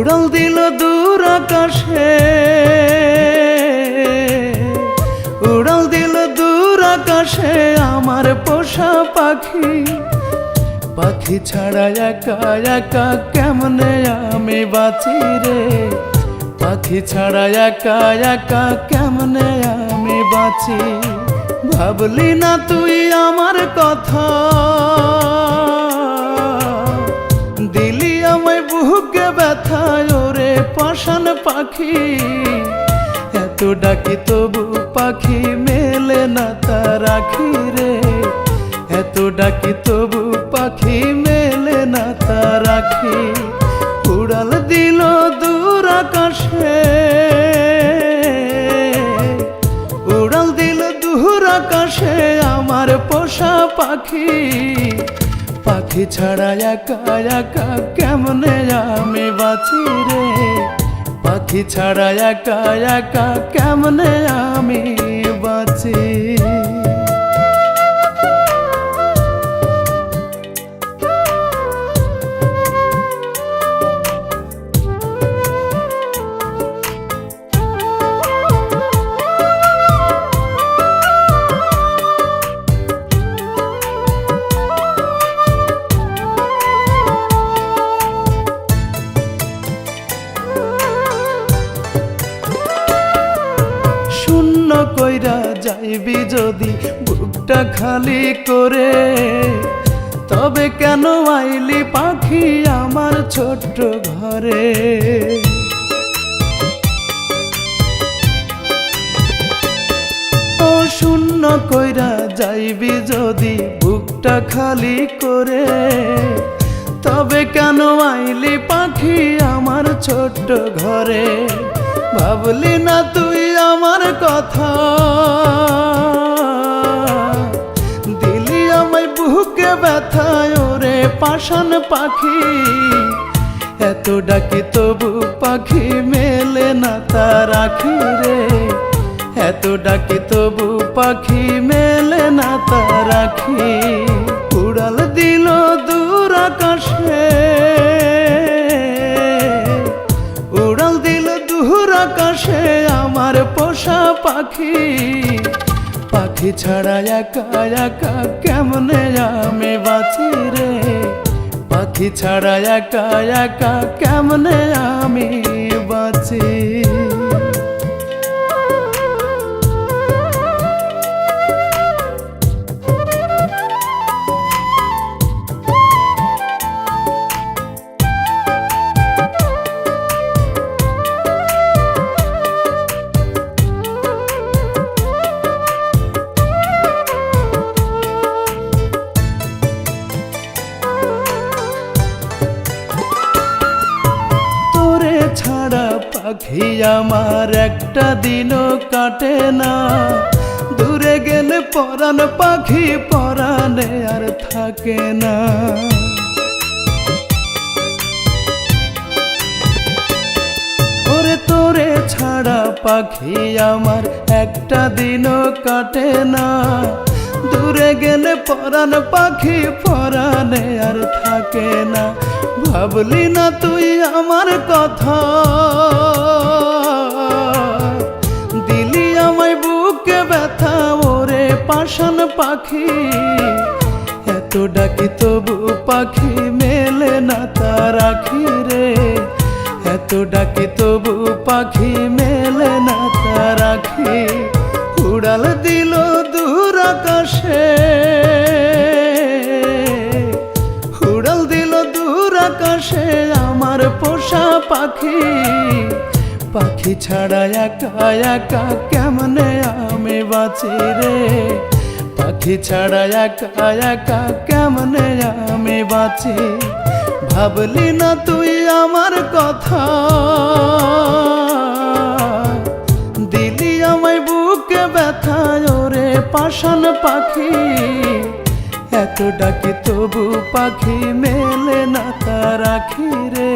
উড়াল দিল দূর আকাশে, উড়াল দিল দূর আকাশে আমার পোষা পাখি। পাখি ছাড়া একা একা কেমনে আমি বাঁচি রে, পাখি ছাড়া একা একা কেমনে আমি বাঁচি। ভাবলি না তুই আমার কথা, দিলি আমায় বুকে ব্যথায় ওরে পাষাণ পাখি। এত ডাকি তবু পাখি মেলে না তার আখি রে, এত ডাকি তবু পাখি মেলে না তার আখি। উড়াল দিল দূর আকাশে, উড়াল দিল দূর আকাশে আমার পোষা পাখি। পাখি ছাড়া একা একা কেমনে আমি বাঁচি রে, পাখি ছাড়া একা একা কেমনে আমি বাঁচি। শূন্য কইরা যাইবি যদি বুকটা খালি করে, তবে কেন আইলি পাখি আমার ছোট্ট ঘরে। ও শূন্য কইরা যাইবি যদি বুকটা খালি করে, তবে কেন আইলি পাখি আমার ছোট্ট ঘরে। ভাবলি না তুই আমার কথা, দিলি আমায় বুকে ব্যথায় ওরে পাষাণ পাখি। এত ডাকি তবু পাখি মেলে না তার আখি রে, এত ডাকি তবু পাখি মেলে না তার আখি। উড়াল দিল দূর আকাশে, উড়াল দিল দূর আকাশে আমার পোষা পাখি। পাখি ছাড়া একা একা কেমনে আমি বাঁচি রে, পাখি ছাড়া একা একা কেমনে আমি বাঁচি। ছাড়া পাখি আমার একটা দিনও কাটে না, দূরে গেলে পরাণ পাখি পরাণে আর থাকে না। ওরে তোরে ছাড়া পাখি আমার একটা দিনও কাটে না, দূরে গেলে পরাণ পাখি পরাণে আর থাকে না। ভাবলি না তুই আমার কথা, দিলি আমায় বুকে ব্যথা ওরে পাষাণ পাখি। এত ডাকি তবু পাখি মেলে না তার আখি রে, এত ডাকি তবু পাখি মেলে না তার আখি। উড়াল দিল দূর আকাশে, উড়াল দিল দূর আকাশে আমার পোষা পাখি। পাখি ছাড়া একা একা কেমনে আমি বাঁচি রে, পাখি ছাড়া একা একা কেমনে আমি বাঁচি। ভাবলি না তুই আমার কথা, দিলি আমায় বুকে ব্যথায় ওরে পাষাণ পাখি। এত ডাকি তবু পাখি মেলে না তার আখি রে,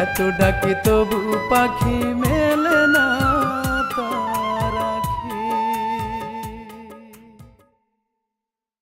এত ডাকি তবু পাখি মেলে না।